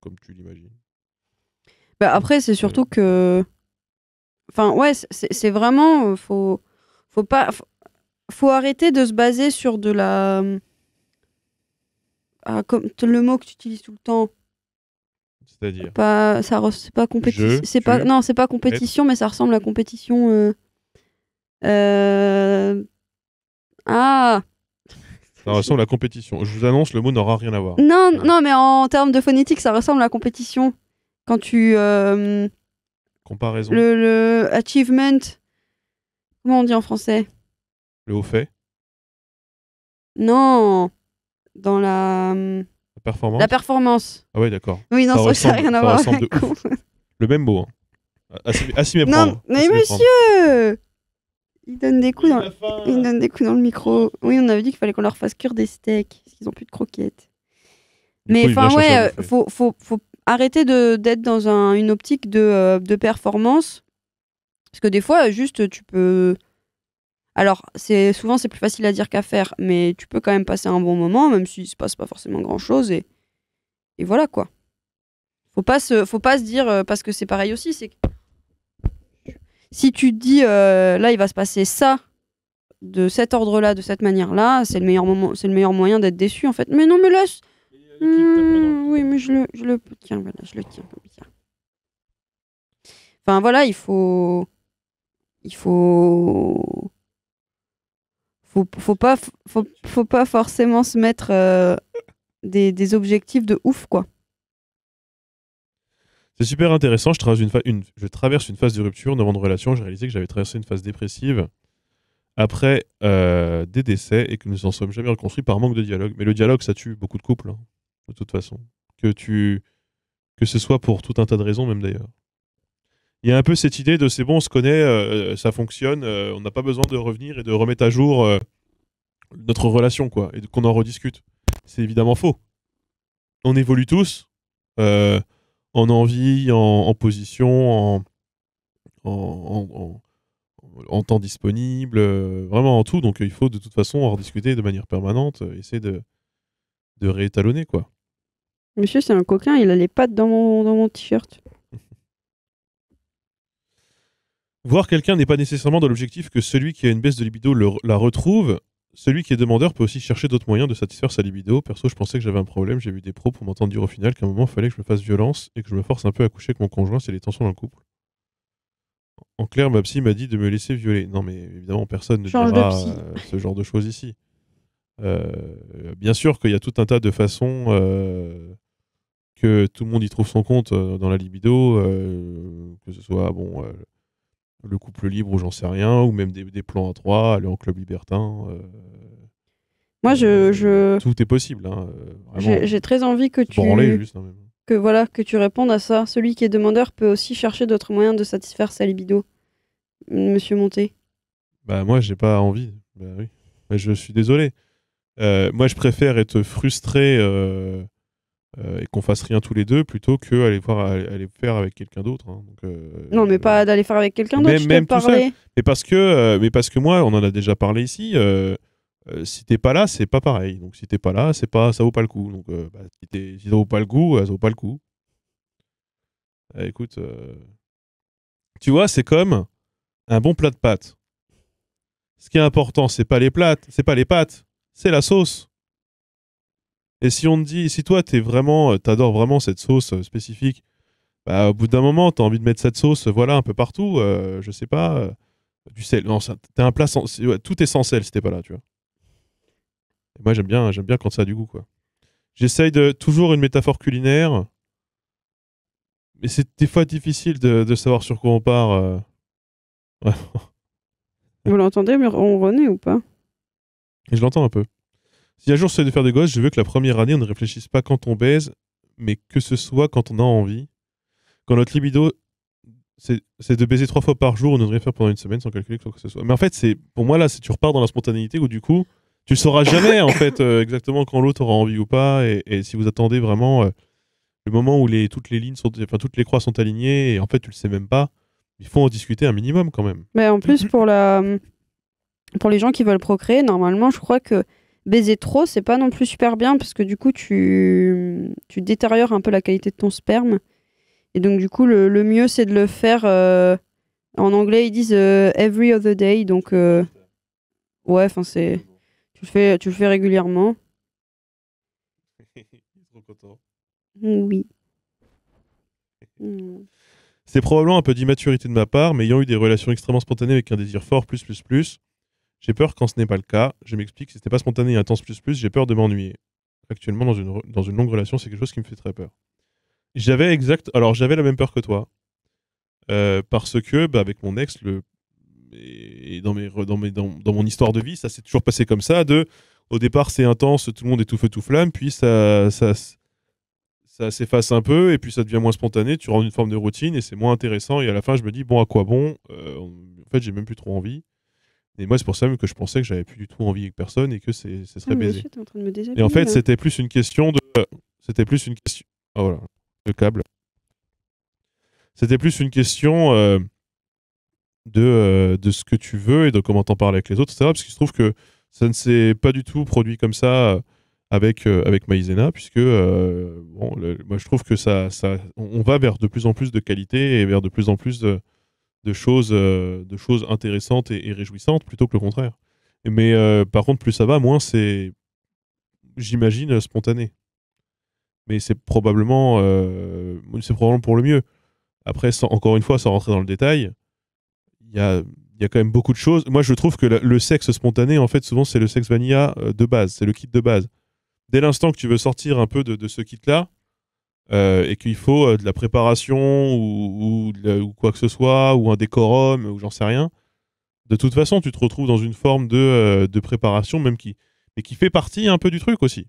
comme tu l'imagines. Bah, après, c'est surtout que... Enfin, ouais, c'est vraiment... faut pas... Faut arrêter de se baser sur de la... comme le mot que tu utilises tout le temps. C'est-à-dire C'est pas compétition. tu, Non, c'est pas être. compétition, mais ça ressemble à compétition. Ah! Ça ressemble à la compétition. Je vous annonce, le mot n'aura rien à voir. Non, Voilà. non, mais en termes de phonétique, ça ressemble à la compétition. Quand tu... Comparaison. le achievement... Comment on dit en français? Le haut fait. Non! Dans la... La performance. La performance. Ah ouais, d'accord. Oui, non, ça n'a rien à voir ressemble avec... de ouf. Le même mot. Hein. À s'y méprendre. Non, mais monsieur! Il donne des coups dans le micro. Oui, on avait dit qu'il fallait qu'on leur fasse cuire des steaks, parce qu'ils ont plus de croquettes. Mais enfin, ouais, faut arrêter d'être dans une optique de performance. Parce que des fois, juste, tu peux... Alors, souvent, c'est plus facile à dire qu'à faire, mais tu peux quand même passer un bon moment, même s'il se passe pas forcément grand-chose. Et voilà, quoi. Faut pas se dire... parce que c'est pareil aussi, c'est que si tu te dis, là, il va se passer ça, de cet ordre-là, de cette manière-là, c'est le meilleur moyen d'être déçu, en fait. Mais non, mais là... oui, mais je le tiens, voilà, je le tiens comme ça. Enfin, voilà, il faut pas forcément se mettre des objectifs de ouf, quoi. C'est super intéressant. Je traverse une phase de rupture dans mon relation. J'ai réalisé que j'avais traversé une phase dépressive après des décès et que nous n'en sommes jamais reconstruits par manque de dialogue. Mais le dialogue, ça tue beaucoup de couples, hein, de toute façon. Que ce soit pour tout un tas de raisons, même d'ailleurs. Il y a un peu cette idée de c'est bon, on se connaît, ça fonctionne, on n'a pas besoin de revenir et de remettre à jour notre relation, quoi, et qu'on en rediscute. C'est évidemment faux. On évolue tous, en envie, en position, en temps disponible, vraiment en tout. Donc il faut de toute façon en rediscuter de manière permanente, essayer de réétalonner, quoi. Monsieur, c'est un coquin, il a les pattes dans mon t-shirt. Voir quelqu'un n'est pas nécessairement dans l'objectif que celui qui a une baisse de libido la retrouve. Celui qui est demandeur peut aussi chercher d'autres moyens de satisfaire sa libido. Perso, je pensais que j'avais un problème. J'ai vu des pros pour m'entendre dire au final qu'à un moment, il fallait que je me fasse violence et que je me force un peu à coucher avec mon conjoint s'il y a des tensions dans le couple. En clair, ma psy m'a dit de me laisser violer. Non, mais évidemment, personne ne dira ce genre de choses ici. Bien sûr qu'il y a tout un tas de façons que tout le monde y trouve son compte dans la libido, que ce soit le couple libre ou j'en sais rien, ou même des plans à trois, aller en club libertin. Moi, tout est possible. Hein, j'ai très envie que que tu répondes à ça. Celui qui est demandeur peut aussi chercher d'autres moyens de satisfaire sa libido. Monsieur Monté. Bah moi, j'ai pas envie. Bah oui. Mais je suis désolé. Moi, je préfère être frustré et qu'on fasse rien tous les deux plutôt que aller faire avec quelqu'un d'autre. Hein. Donc, non, mais pas d'aller faire avec quelqu'un d'autre. Même tout seul. Mais parce que moi, on en a déjà parlé ici. Si t'es pas là, c'est pas pareil. Donc si t'es pas là, ça vaut pas le coup. Donc si ça vaut pas le coup, ça vaut pas le coup. Écoute, tu vois, c'est comme un bon plat de pâtes. Ce qui est important, c'est pas les pâtes, c'est la sauce. Et si on te dit, si toi t'adores vraiment cette sauce spécifique, bah, au bout d'un moment, t'as envie de mettre cette sauce, voilà, un peu partout. Je sais pas, du sel. Non, t'as un plat tout est sans sel si t'es pas là, tu vois. Et moi, j'aime bien quand ça a du goût, quoi. J'essaye de toujours une métaphore culinaire, mais c'est des fois difficile de savoir sur quoi on part. Vous l'entendez ronronner ou pas? Et je l'entends un peu. Si un jour je de faire des gosses, je veux que la première année, on ne réfléchisse pas quand on baise, mais que ce soit quand on a envie. Quand notre libido, c'est de baiser 3 fois par jour, on devrait faire pendant une semaine sans calculer quoi que ce soit. Mais en fait, pour moi, là, tu repars dans la spontanéité où du coup, tu ne sauras jamais en fait exactement quand l'autre aura envie ou pas. Et si vous attendez vraiment le moment où toutes les croix sont alignées et en fait, tu le sais même pas, il faut en discuter un minimum quand même. Mais en plus, pour les gens qui veulent procréer, normalement, je crois que baiser trop, c'est pas non plus super bien parce que du coup, tu détériores un peu la qualité de ton sperme. Et donc, du coup, le mieux, c'est de le faire. En anglais, ils disent every other day. Donc, ouais, enfin, c'est. Tu le fais régulièrement. Trop content. Oui. C'est probablement un peu d'immaturité de ma part, mais ayant eu des relations extrêmement spontanées avec un désir fort, j'ai peur quand ce n'est pas le cas. Je m'explique, si c'était pas spontané et intense, j'ai peur de m'ennuyer. Actuellement, dans une longue relation, c'est quelque chose qui me fait très peur. Alors, j'avais la même peur que toi. Parce que, bah, avec mon ex, et dans mon histoire de vie, ça s'est toujours passé comme ça. Au départ, c'est intense, tout le monde est tout feu, tout flamme, puis ça s'efface un peu, et puis ça devient moins spontané, tu rends une forme de routine, et c'est moins intéressant, et à la fin, je me dis, bon, à quoi bon En fait, j'ai même plus trop envie. Et moi, c'est pour ça même que je pensais que j'avais plus du tout envie avec personne, et que ce serait baisé. Monsieur, t'es en train de me déshabiller, Et en fait, là. c'était plus une question de... C'était plus une question... Oh, voilà, le câble. C'était plus une question de ce que tu veux et de comment t'en parles avec les autres, etc. Parce qu'il se trouve que ça ne s'est pas du tout produit comme ça avec Maïzena, puisque bon, moi je trouve que on va vers de plus en plus de qualité et vers de plus en plus de choses intéressantes et réjouissantes plutôt que le contraire. Mais par contre, plus ça va, moins j'imagine, spontané. Mais c'est probablement pour le mieux. Après, encore une fois, sans rentrer dans le détail, il y a quand même beaucoup de choses. Moi, je trouve que le sexe spontané, en fait, souvent, c'est le sexe vanilla de base, c'est le kit de base. Dès l'instant que tu veux sortir un peu de ce kit-là, et qu'il faut de la préparation ou quoi que ce soit, ou un décorum, ou j'en sais rien, de toute façon, tu te retrouves dans une forme de préparation, mais qui fait partie un peu du truc aussi,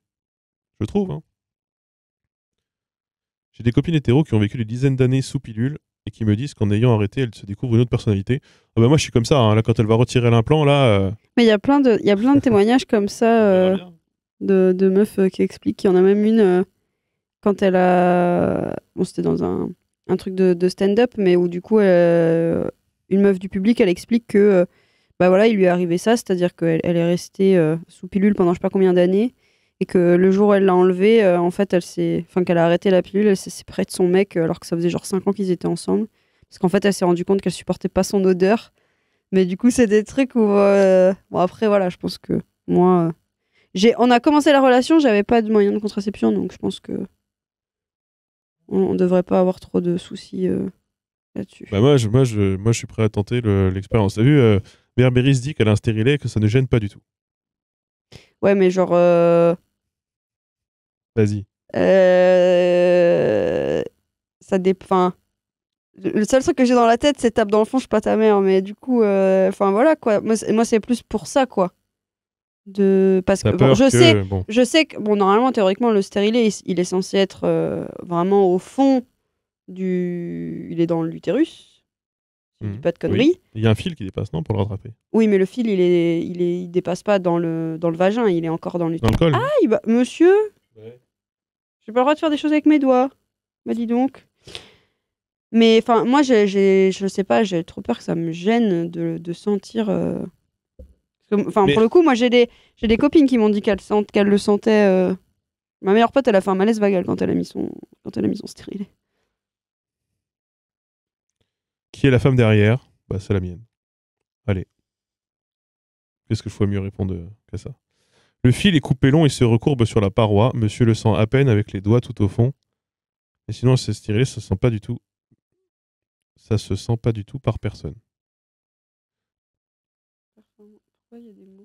je trouve. Hein. J'ai des copines hétéros qui ont vécu des dizaines d'années sous pilule et qui me disent qu'en ayant arrêté, elles se découvrent une autre personnalité. Ah bah moi, je suis comme ça. Hein. Là, quand elle va retirer l'implant, là. Mais il y a plein de témoignages comme ça de meufs qui expliquent. Il y en a même une quand elle a. Bon, c'était dans un truc de stand-up, mais où du coup, une meuf du public, elle explique que bah voilà, il lui est arrivé ça, c'est-à-dire qu'elle est restée sous pilule pendant je sais pas combien d'années. Et que le jour où elle l'a enlevée, en fait, qu'elle a arrêté la pilule, elle s'est séparée de son mec alors que ça faisait genre 5 ans qu'ils étaient ensemble. Parce qu'en fait, elle s'est rendue compte qu'elle supportait pas son odeur. Mais du coup, c'est des trucs où. Bon, après, voilà, je pense que moi. On a commencé la relation, j'avais pas de moyen de contraception, donc je pense que. On devrait pas avoir trop de soucis là-dessus. Bah moi, je suis prêt à tenter l'expérience. T'as vu, Berberis dit qu'elle a un stérilet et que ça ne gêne pas du tout. Ouais, mais genre. Vas-y. Ça dépend. Le seul truc que j'ai dans la tête, c'est tape dans le fond, je suis pas ta mère. Mais du coup, enfin voilà quoi. Moi, c'est plus pour ça quoi. Parce que bon, je sais que bon, normalement, théoriquement, le stérilet, il est censé être vraiment au fond il est dans l'utérus. Si je dis pas de conneries. Oui. Il y a un fil qui dépasse, non, pour le rattraper. Oui, mais le fil, il dépasse pas dans le vagin, il est encore dans l'utérus. Dans le col. Ah, monsieur. Ouais. J'ai pas le droit de faire des choses avec mes doigts. Bah dis donc. Mais enfin, moi, je sais pas, j'ai trop peur que ça me gêne de sentir. Enfin, pour le coup, moi, j'ai des copines qui m'ont dit qu'elles le sentaient. Ma meilleure pote, elle a fait un malaise vagal quand elle a mis son stérilet. Qui est la femme derrière? Bah, c'est la mienne. Allez. Qu'est-ce que je pourrais mieux répondre qu'à ça? Le fil est coupé long et se recourbe sur la paroi. Monsieur le sent à peine avec les doigts tout au fond. Et sinon, c'est stérilet, ça se sent pas du tout. Ça se sent pas du tout par personne.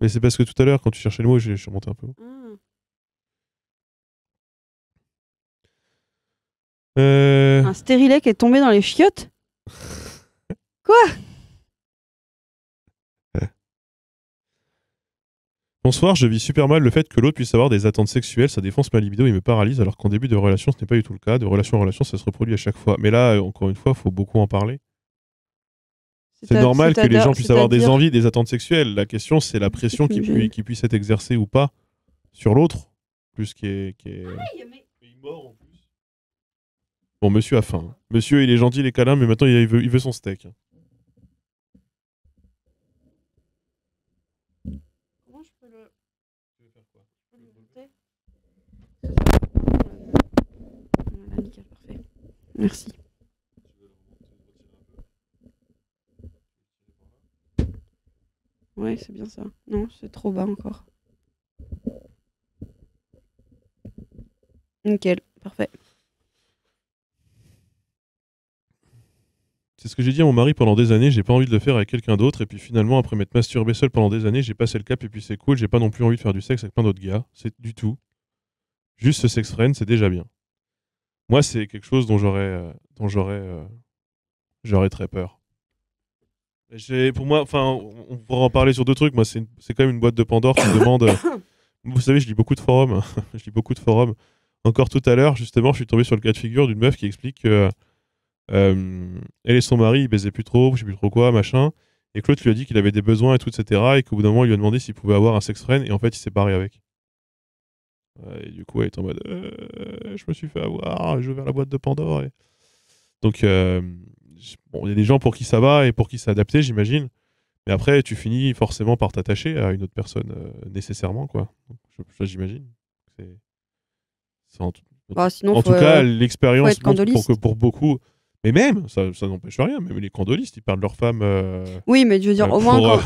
Mais c'est parce que tout à l'heure, quand tu cherchais le mot, je suis remonté un peu haut. Un stérilet qui est tombé dans les chiottes? Quoi? Bonsoir, je vis super mal le fait que l'autre puisse avoir des attentes sexuelles, ça défonce ma libido et me paralyse, alors qu'en début de relation, ce n'est pas du tout le cas. De relation en relation, ça se reproduit à chaque fois. Mais là, encore une fois, il faut beaucoup en parler. C'est normal que les gens puissent avoir des envies, des attentes sexuelles. La question, c'est la pression qui puisse être exercée ou pas sur l'autre. Plus qui est... Ah, il est mort en plus. Bon, monsieur a faim. Monsieur, il est gentil, il est câlin, mais maintenant, il veut son steak. Comment je peux le... Merci. Ouais, c'est bien ça. Non, c'est trop bas encore. Nickel, parfait. C'est ce que j'ai dit à mon mari pendant des années, j'ai pas envie de le faire avec quelqu'un d'autre, et puis finalement, après m'être masturbé seul pendant des années, j'ai passé le cap, et puis c'est cool, j'ai pas non plus envie de faire du sexe avec plein d'autres gars, c'est du tout. Juste ce sex friend, c'est déjà bien. Moi, c'est quelque chose dont j'aurais très peur. Pour moi, enfin, on pourra en parler sur deux trucs. Moi, c'est quand même une boîte de Pandore qui me demande. Vous savez, je lis beaucoup de forums. Je lis beaucoup de forums. Encore tout à l'heure, justement, je suis tombé sur le cas de figure d'une meuf qui explique que elle et son mari, ils baisaient plus trop, je sais plus trop quoi, machin. Et Claude lui a dit qu'il avait des besoins et tout, etc. Et qu'au bout d'un moment, il lui a demandé s'il pouvait avoir un sex friend. Et en fait, il s'est barré avec. Et du coup, elle est en mode je me suis fait avoir, je vais vers la boîte de Pandore. Donc, bon, il y a des gens pour qui ça va et pour qui c'est adapté, j'imagine. Mais après, tu finis forcément par t'attacher à une autre personne nécessairement, quoi. J'imagine. Sinon, en tout cas, l'expérience montre pour beaucoup. Mais même, ça n'empêche rien. Même les candolistes, ils parlent de leur femme. Oui, mais je veux dire, au moins,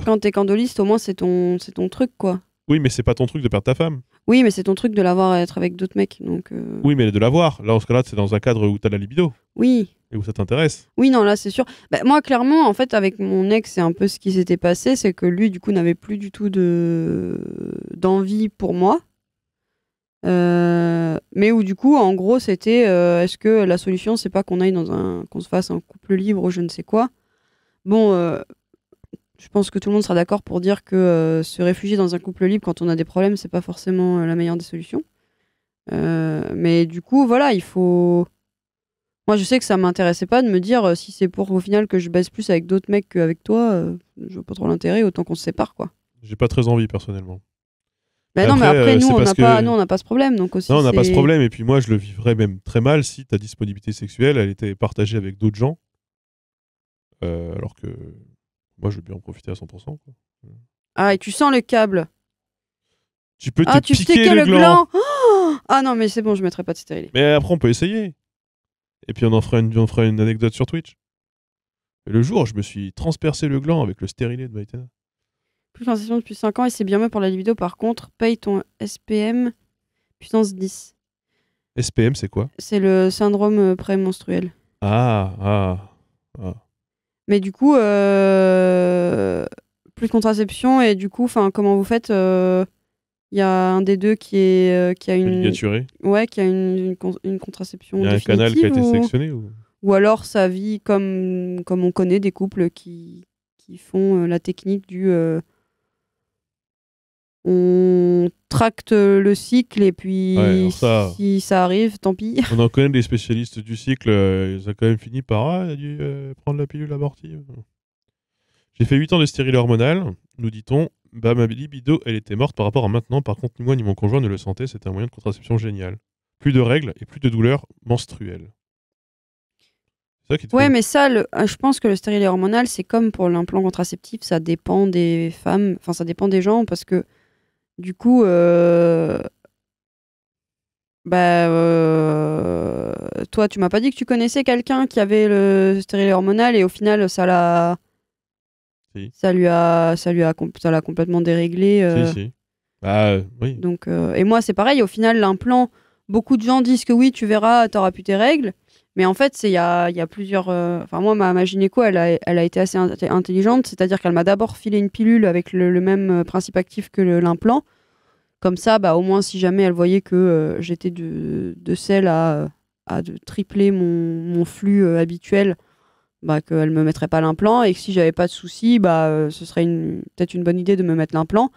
quand t'es candoliste, au moins, c'est ton truc, quoi. Oui, mais c'est pas ton truc de perdre ta femme. Oui, mais c'est ton truc de l'avoir à être avec d'autres mecs. Donc, Oui, mais de l'avoir. Là, en ce cas-là, c'est dans un cadre où t'as la libido. Oui. Et où ça t'intéresse. Oui, non, là, c'est sûr. Bah, moi, clairement, en fait, avec mon ex, c'est un peu ce qui s'était passé. C'est que lui, du coup, n'avait plus du tout d'envie pour moi. Mais où, du coup, en gros, c'était est-ce que la solution, c'est pas qu'on se fasse un couple libre ou je ne sais quoi. Bon, je pense que tout le monde sera d'accord pour dire que se réfugier dans un couple libre quand on a des problèmes, c'est pas forcément la meilleure des solutions. Mais du coup, voilà, il faut. Moi, je sais que ça m'intéressait pas de me dire si c'est pour au final que je baisse plus avec d'autres mecs qu'avec toi, je vois pas trop l'intérêt, autant qu'on se sépare, quoi. J'ai pas très envie, personnellement. Bah non, mais après, nous, on n'a pas ce problème. Donc aussi, non, on n'a pas ce problème. Et puis moi, je le vivrais même très mal si ta disponibilité sexuelle, elle était partagée avec d'autres gens. Alors que moi, je veux bien en profiter à 100%. Quoi. Ah, et tu sens le câble. Tu peux te piquer le gland. Oh ah non, mais c'est bon, je mettrai pas de stérilet. Mais après, on peut essayer. Et puis, on fera une anecdote sur Twitch. Et le jour, je me suis transpercé le gland avec le stérilet de Maïtena. Plus sensation depuis 5 ans et c'est bien mieux pour la libido. Par contre, paye ton SPM puissance 10. SPM, c'est quoi? C'est le syndrome prémenstruel. Ah. Mais du coup, plus de contraception et du coup, comment vous faites y a un des deux qui a une ligaturé. Ouais, qui a une contraception il y a définitive. Un canal qui a été sélectionné ou alors ça vit comme on connaît des couples qui font la technique du on tracte le cycle et puis si ça arrive, tant pis. On en connaît des spécialistes du cycle, ils ont quand même fini par il a dû prendre la pilule abortive. J'ai fait 8 ans de stérilet hormonal, nous dit-on. Bah, ma libido, elle était morte par rapport à maintenant. Par contre, ni moi ni mon conjoint ne le sentaient. C'était un moyen de contraception génial. Plus de règles et plus de douleurs menstruelles. Ça qui te mais ça, je pense que le stérilet hormonal, c'est comme pour l'implant contraceptif. Ça dépend des femmes, enfin, ça dépend des gens parce que du coup, toi, tu m'as pas dit que tu connaissais quelqu'un qui avait le stérilet hormonal et au final, ça l'a complètement déréglé. Si. Bah oui. Donc, et moi, c'est pareil. Au final, l'implant, beaucoup de gens disent que oui, tu verras, t'auras plus tes règles. Mais en fait, il y a plusieurs. Enfin, moi, ma gynéco, elle a été assez intelligente. C'est-à-dire qu'elle m'a d'abord filé une pilule avec le même principe actif que l'implant. Comme ça, au moins, si jamais elle voyait que j'étais de celle à tripler mon flux habituel, qu'elle me mettrait pas l'implant. Et que si j'avais pas de soucis, ce serait peut-être une bonne idée de me mettre l'implant.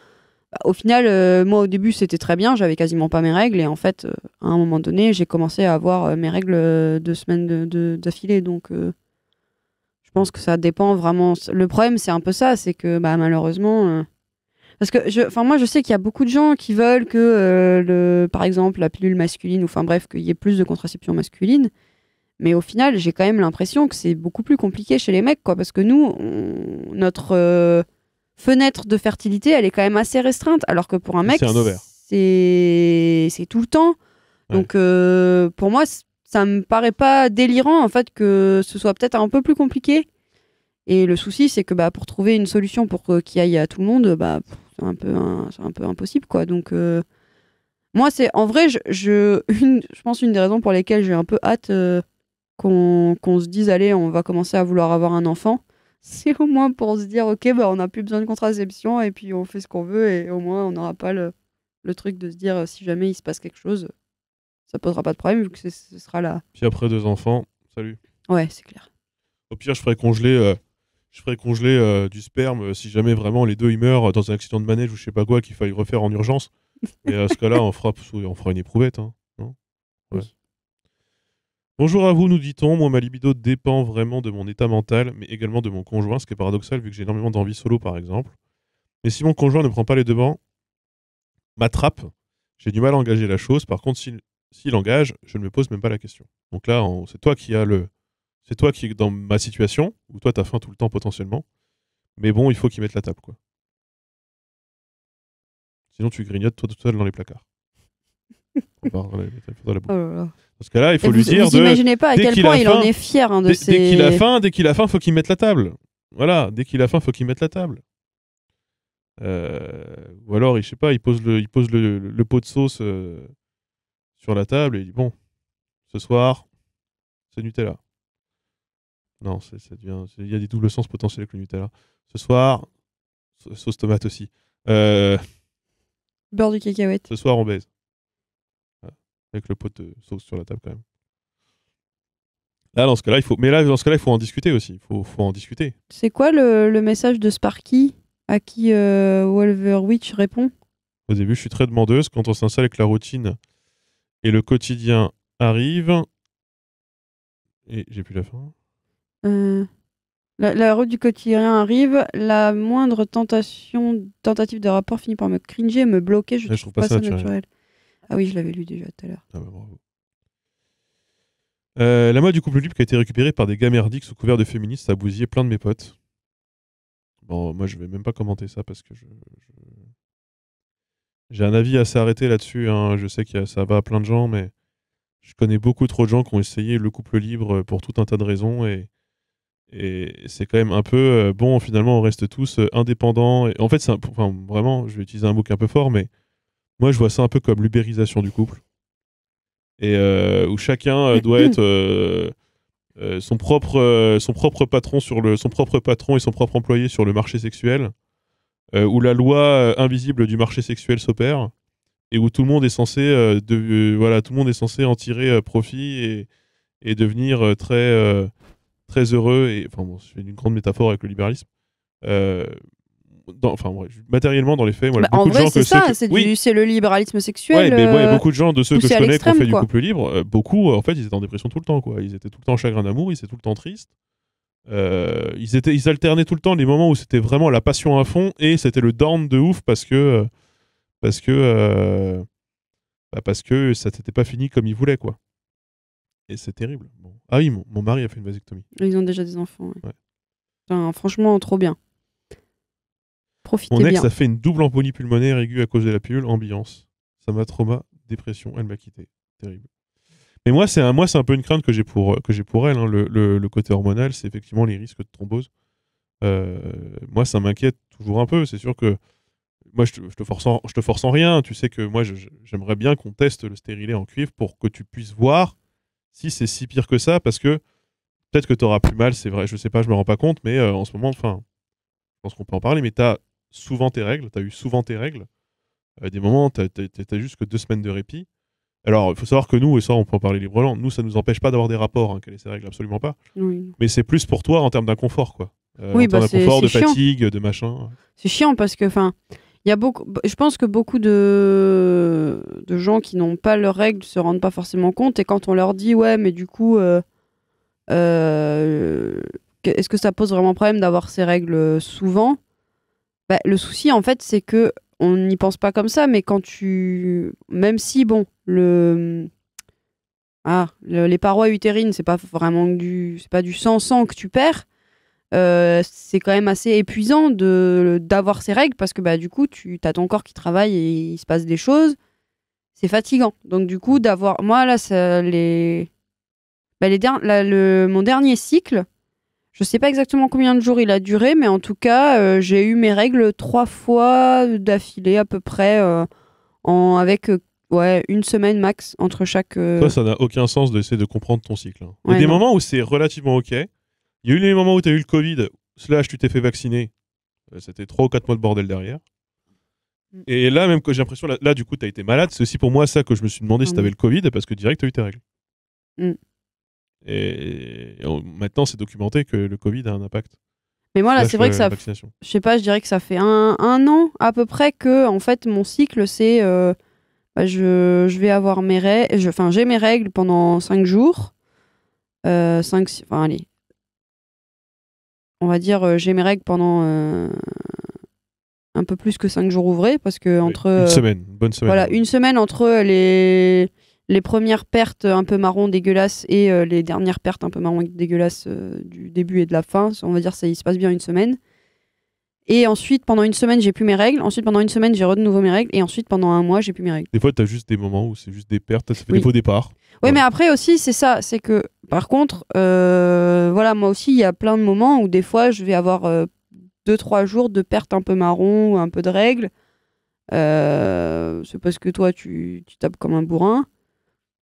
Au final, moi, au début, c'était très bien. J'avais quasiment pas mes règles. Et en fait, à un moment donné, j'ai commencé à avoir mes règles 2 semaines d'affilée. Donc, je pense que ça dépend vraiment. Le problème, c'est un peu ça. C'est que, malheureusement... Parce que moi, je sais qu'il y a beaucoup de gens qui veulent que, par exemple, la pilule masculine, ou enfin bref, qu'il y ait plus de contraception masculine. Mais au final, j'ai quand même l'impression que c'est beaucoup plus compliqué chez les mecs, quoi. Parce que nous, notre... fenêtre de fertilité, elle est quand même assez restreinte, alors que pour un mec, c'est un ovaire. C'est tout le temps. Ouais. Donc, pour moi, ça me paraît pas délirant en fait que ce soit peut-être un peu plus compliqué. Et le souci, c'est que pour trouver une solution pour qu'il aille à tout le monde, c'est un peu impossible, quoi. Donc, moi, c'est en vrai, je pense une des raisons pour lesquelles j'ai un peu hâte qu'on se dise, allez, on va commencer à vouloir avoir un enfant. C'est au moins pour se dire, ok, on n'a plus besoin de contraception et puis on fait ce qu'on veut et au moins on n'aura pas le truc de se dire, si jamais il se passe quelque chose, ça posera pas de problème vu que ce sera là. Puis après 2 enfants, salut. Ouais, c'est clair. Au pire, je ferai congeler du sperme si jamais vraiment les deux ils meurent dans un accident de manège ou je sais pas quoi qu'il faille refaire en urgence. Mais à ce cas-là, on fera une éprouvette. Hein, non ouais. Oui. Bonjour à vous, nous dit-on. Moi, ma libido dépend vraiment de mon état mental, mais également de mon conjoint, ce qui est paradoxal vu que j'ai énormément d'envie solo, par exemple. Mais si mon conjoint ne prend pas les devants, m'attrape, j'ai du mal à engager la chose. Par contre, s'il engage, je ne me pose même pas la question. Donc là, c'est toi qui es dans ma situation, où toi, t'as faim tout le temps potentiellement. Mais bon, il faut qu'il mette la table, quoi. Sinon, tu grignotes toi tout seul dans les placards. Dans la boue. Oh là là. Dans ce cas-là, il faut lui dire vous imaginez pas à quel point il en est fier de ses... Dès qu'il a faim, faut qu'il mette la table. Voilà, dès qu'il a faim, faut qu'il mette la table. Ou alors, je sais pas, il pose le pot de sauce sur la table et il dit bon, ce soir, c'est Nutella. Non, il y a des doubles sens potentiels avec le Nutella. Ce soir, sauce tomate aussi. Beurre de cacahuète. Ce soir, on baise. Voilà. Avec le pot de sauce sur la table quand même. Là, dans ce cas-là, il faut en discuter aussi. Il faut en discuter. C'est quoi le message de Sparky à qui Wolverwitch répond? Au début, je suis très demandeuse. Quand on s'installe et que la routine et le quotidien arrivent... Et j'ai plus la fin. La route du quotidien arrive. La moindre tentative de rapport finit par me cringer et me bloquer. Je trouve pas ça naturel. Ah oui, je l'avais lu déjà tout à l'heure. Ah bah bravo. La mode du couple libre qui a été récupérée par des gars merdiques sous couvert de féministes, ça a bousillé plein de mes potes. Bon, moi je vais même pas commenter ça parce que j'ai un avis assez arrêté là-dessus. Hein. Je sais que ça va à plein de gens, mais je connais beaucoup trop de gens qui ont essayé le couple libre pour tout un tas de raisons et c'est quand même un peu bon. Finalement, on reste tous indépendants. Et, en fait, vraiment, je vais utiliser un mot qui est un peu fort, mais moi je vois ça un peu comme l'ubérisation du couple. Et où chacun doit être son propre patron son propre patron et son propre employé sur le marché sexuel, où la loi invisible du marché sexuel s'opère et où tout le monde est censé tout le monde est censé en tirer profit et devenir très heureux. Et enfin bon, je fais une grande métaphore avec le libéralisme. Matériellement dans les faits, moi, en vrai, c'est ça, c'est le libéralisme sexuel. Ouais, mais moi, il y a beaucoup de gens de ceux que je connais qui ont fait du quoi. couple libre. Beaucoup, en fait, ils étaient en dépression tout le temps, quoi. Ils étaient tout le temps en chagrin d'amour, ils étaient tout le temps tristes. Ils alternaient tout le temps les moments où c'était vraiment la passion à fond et c'était le down de ouf parce que ça n'était pas fini comme ils voulaient, quoi. Et c'est terrible. Bon. Ah oui, mon mari a fait une vasectomie. Ils ont déjà des enfants. Ouais. Enfin, franchement, trop bien. Profitez bien. Mon ex bien. a fait une double embolie pulmonaire aiguë à cause de la pilule, ambiance. Ça m'a trauma, dépression, elle m'a quitté. Terrible. Mais moi, c'est un peu une crainte que j'ai pour elle. Hein. Le côté hormonal, c'est effectivement les risques de thrombose. Moi, ça m'inquiète toujours un peu. C'est sûr que moi, je te force en rien. Tu sais que moi, j'aimerais bien qu'on teste le stérilet en cuivre pour que tu puisses voir si c'est si pire que ça, parce que peut-être que tu auras plus mal, c'est vrai, je sais pas, je me rends pas compte, mais en ce moment, enfin, je pense qu'on peut en parler, mais tu as souvent tes règles, tu as eu souvent tes règles. Des moments, tu as juste que 2 semaines de répit. Alors, il faut savoir que nous, et ça, on peut en parler librement, nous, ça nous empêche pas d'avoir des rapports, hein, quelles sont ces règles, absolument pas. Oui. Mais c'est plus pour toi en termes d'inconfort, quoi. Oui, en termes d'inconfort, de chiant. fatigue, de machin. C'est chiant parce que, enfin, il y a je pense que beaucoup de gens qui n'ont pas leurs règles se rendent pas forcément compte, et quand on leur dit, ouais, mais du coup, est-ce que ça pose vraiment problème d'avoir ces règles souvent? Le souci, en fait, c'est que on n'y pense pas comme ça, mais même si, bon, les parois utérines, c'est pas vraiment c'est pas du sang que tu perds, c'est quand même assez épuisant d'avoir ces règles parce que du coup, tu as ton corps qui travaille et il se passe des choses. C'est fatigant. Donc, du coup, moi, là, Mon dernier cycle, je sais pas exactement combien de jours il a duré, mais en tout cas, j'ai eu mes règles 3 fois d'affilée à peu près, avec une semaine max entre chaque. Ça n'a aucun sens d'essayer de comprendre ton cycle. Hein. Il y a Ouais, des non. moments où c'est relativement ok. Il y a eu les moments où tu as eu le Covid, / tu t'es fait vacciner. C'était 3 ou 4 mois de bordel derrière. Et là, même que j'ai l'impression, là, du coup, tu as été malade. C'est aussi pour moi ça que je me suis demandé si tu avais le Covid, parce que direct, tu as eu tes règles. Et maintenant, c'est documenté que le Covid a un impact. Mais moi, là, c'est vrai que ça. Je sais pas, je dirais que ça fait un an à peu près que, en fait, mon cycle, c'est. Je vais avoir mes règles. Enfin, j'ai mes règles pendant 5 jours. 5, enfin, allez. On va dire, j'ai mes règles pendant un peu plus que 5 jours ouvrés, parce que entre. Une semaine, une bonne semaine. Voilà, une semaine entre les premières pertes un peu marron dégueulasses et les dernières pertes un peu marron dégueulasses du début et de la fin. On va dire ça, il se passe bien une semaine. Et ensuite, pendant une semaine, j'ai plus mes règles. Ensuite, pendant une semaine, j'ai de nouveau mes règles. Et ensuite, pendant un mois, j'ai plus mes règles. Des fois, tu as juste des moments où c'est juste des pertes, ça fait des faux départs. Oui, mais après aussi, c'est ça. C'est que, par contre, voilà, moi aussi, il y a plein de moments où des fois, je vais avoir 2-3 jours de pertes un peu marron ou un peu de règles. C'est parce que toi, tu tapes comme un bourrin.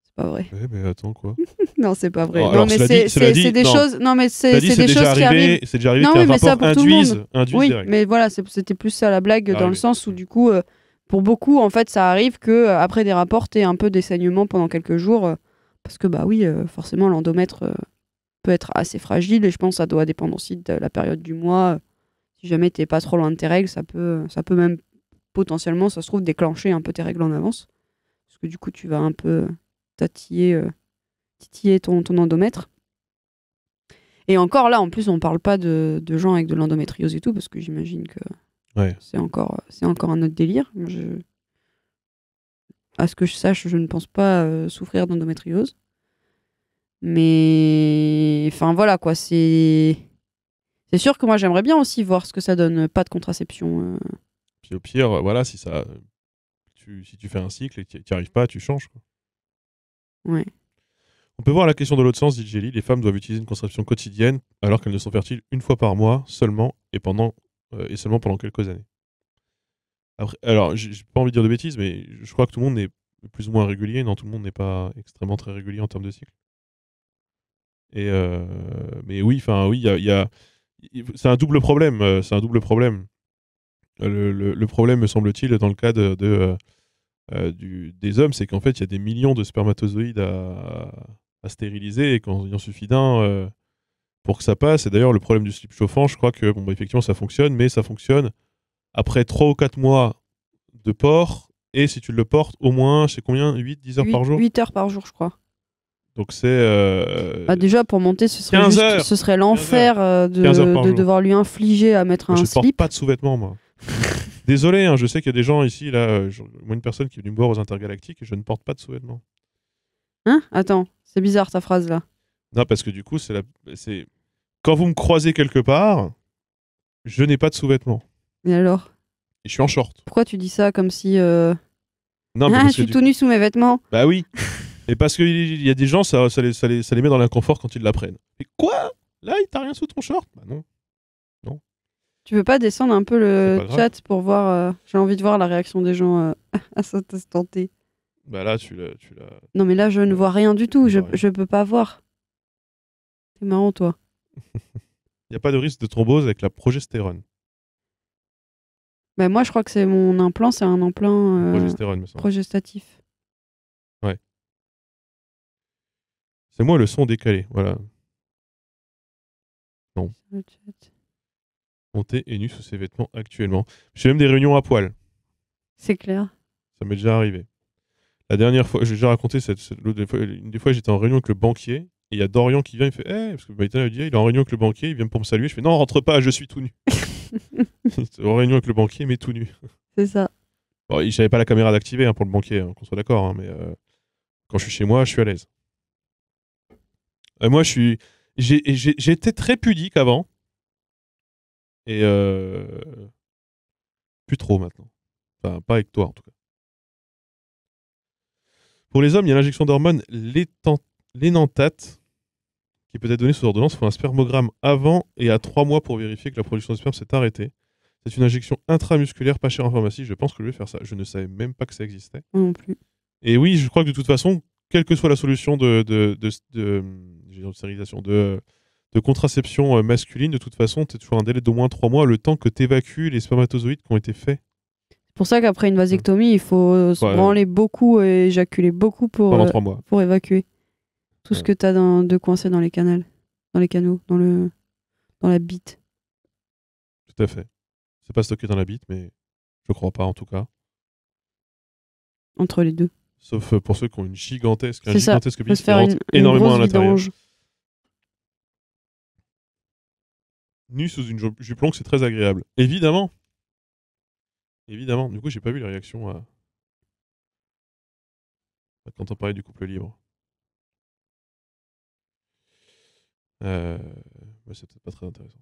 C'est pas vrai. Ouais, mais attends, quoi. Non, c'est pas vrai. Alors, non, mais c'est des choses. Non, mais c'est des choses qui arrivent. C'est déjà arrivé non, qu'un oui, mais ça rapport pour tout le monde. induise Oui, mais voilà, c'était plus ça la blague dans le sens où du coup, pour beaucoup, en fait, ça arrive que après des rapports, t'aies un peu des saignements pendant quelques jours, parce que bah oui, forcément, l'endomètre peut être assez fragile et je pense que ça doit dépendre aussi de la période du mois. Si jamais t'es pas trop loin de tes règles, ça peut même potentiellement, ça se trouve, déclencher un peu tes règles en avance, parce que du coup, tu vas un peu titiller ton endomètre. Et encore là, en plus, on parle pas de gens avec de l'endométriose et tout, parce que j'imagine que c'est encore un autre délire. À ce que je sache, je ne pense pas souffrir d'endométriose. Mais enfin voilà quoi, c'est sûr que moi j'aimerais bien aussi voir ce que ça donne, pas de contraception. Puis au pire, voilà, si tu fais un cycle et que tu n'y arrives pas, tu changes. Quoi. Ouais. On peut voir la question de l'autre sens, dit Jelly. Les femmes doivent utiliser une contraception quotidienne alors qu'elles ne sont fertiles une fois par mois seulement et seulement pendant quelques années. Après, alors, j'ai pas envie de dire de bêtises, mais je crois que tout le monde est plus ou moins régulier. Non, tout le monde n'est pas extrêmement très régulier en termes de cycle. Et mais oui, enfin oui, c'est un double problème. C'est un double problème. Le problème, me semble-t-il, dans le cas des hommes, c'est qu'en fait, il y a des millions de spermatozoïdes à stériliser et qu'il en suffit d'un pour que ça passe. Et d'ailleurs, le problème du slip chauffant, je crois que effectivement, ça fonctionne, mais ça fonctionne après 3 ou 4 mois de port. Et si tu le portes, au moins, c'est combien 10 heures par jour 8 heures par jour, je crois. Donc c'est... déjà, pour monter, ce serait l'enfer de devoir lui infliger à mettre un slip. Je porte pas de sous-vêtements, moi. Désolé, hein, je sais qu'il y a des gens ici, là, moi une personne qui est venue me voir aux Intergalactiques et je ne porte pas de sous-vêtements. Hein? Attends, c'est bizarre ta phrase là. Non, parce que du coup, c'est quand vous me croisez quelque part, je n'ai pas de sous-vêtements. Et alors? Et je suis en short. Pourquoi tu dis ça comme si... Non, je suis tout nu sous mes vêtements. Bah oui. Et parce qu'il y a des gens, ça les met dans l'inconfort quand ils l'apprennent. Et quoi? Là, il t'a rien sous ton short? Bah non. Non. Tu veux pas descendre un peu le chat pour voir... J'ai envie de voir la réaction des gens à cet instant T. Bah là, tu l'as... Non, mais là, je ne vois rien du tout. Je peux pas voir. C'est marrant, toi. Il n'y a pas de risque de thrombose avec la progestérone. Bah moi, je crois que c'est mon implant, c'est un implant progestérone, me semble. Progestatif. Ouais. C'est moi le son décalé, voilà. Non. Monté et nu sous ses vêtements actuellement. J'ai même des réunions à poil. C'est clair. Ça m'est déjà arrivé. La dernière fois, j'ai déjà raconté une des fois, j'étais en réunion avec le banquier et il y a Dorian qui vient, il fait parce que Maïtana lui dit il est en réunion avec le banquier, il vient pour me saluer. Je fais non, rentre pas, je suis tout nu. En réunion avec le banquier, mais tout nu. C'est ça. Bon, j'avais pas la caméra d'activer pour le banquier, qu'on soit d'accord, mais quand je suis chez moi, je suis à l'aise. Moi, j'étais très pudique avant. Et plus trop maintenant. Enfin, pas avec toi en tout cas. Pour les hommes, il y a l'injection d'hormones l'énantate qui peut être donné sous ordonnance faut un spermogramme avant et à 3 mois pour vérifier que la production de sperme s'est arrêtée. C'est une injection intramusculaire pas chère en pharmacie. Je pense que je vais faire ça. Je ne savais même pas que ça existait. Moi non plus. Et oui, je crois que de toute façon, quelle que soit la solution de stérilisation, de contraception masculine, de toute façon, tu as toujours un délai d'au moins 3 mois, le temps que tu évacues les spermatozoïdes qui ont été faits. C'est pour ça qu'après une vasectomie, il faut se branler beaucoup et éjaculer beaucoup pendant 3 mois. Pour évacuer tout ce que tu as de coincé dans les canaux, dans la bite. Tout à fait. C'est pas stocké dans la bite, mais je crois pas en tout cas. Entre les deux. Sauf pour ceux qui ont une gigantesque bite qui rentre énormément à l'intérieur. Nu sous une jupe longue, c'est très agréable. Évidemment. Évidemment. Du coup, j'ai pas vu les réactions quand on parlait du couple libre. C'est peut-être pas très intéressant.